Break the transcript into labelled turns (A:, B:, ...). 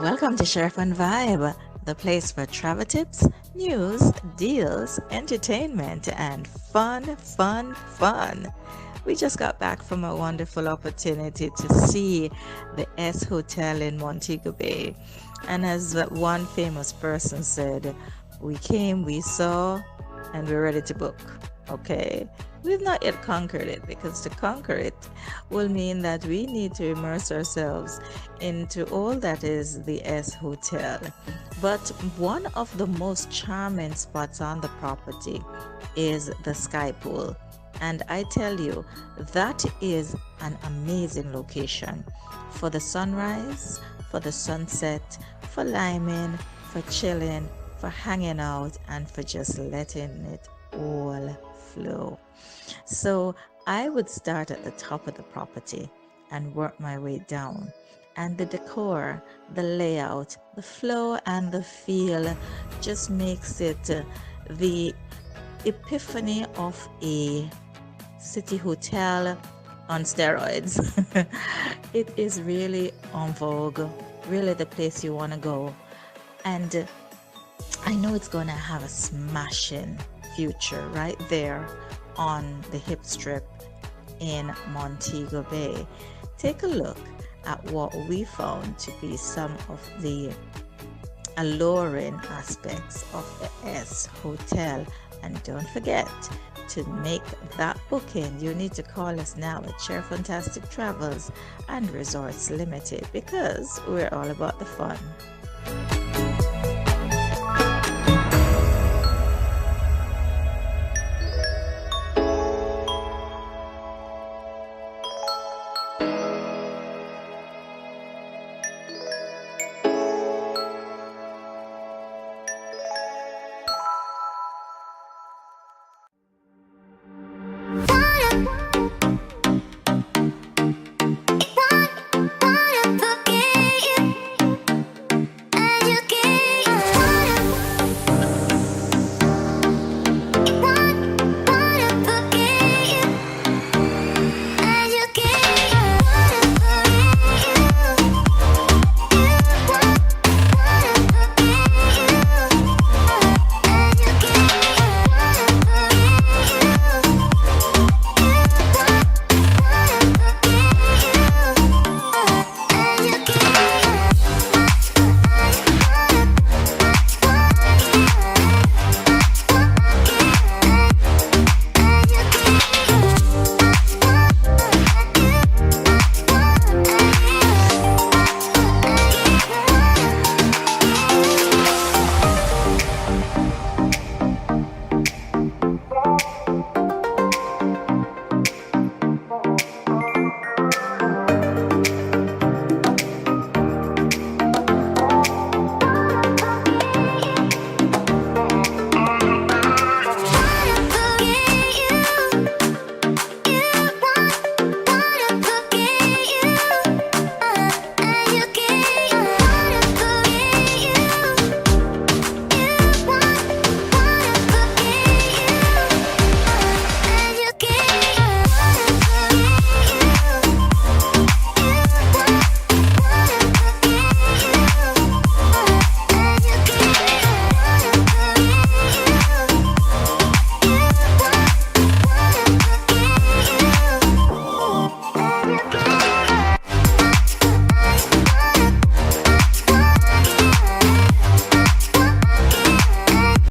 A: Welcome to Sheriff and Vibe, the place for travel tips, news, deals, entertainment, and fun. We just got back from a wonderful opportunity to see the S Hotel in Montego Bay. And as one famous person said, we came, we saw, and we're ready to book. Okay, we've not yet conquered it because to conquer it will mean that we need to immerse ourselves into all that is the S Hotel. But one of the most charming spots on the property is the Sky Pool. And I tell you, that is an amazing location for the sunrise, for the sunset, for liming, for chilling, for hanging out, and for just letting it all flow. So I would start at the top of the property and work my way down. And the decor, the layout, the flow, and the feel just makes it the epiphany of a city hotel on steroids. It is really en vogue, really the place you want to go. And I know it's going to have a smashing future right there on the hip strip in Montego Bay. Take a look at what we found to be some of the alluring aspects of the S Hotel. And don't forget to make that booking. You need to call us now at Share Fantastic Travels and Resorts Limited because we're all about the fun.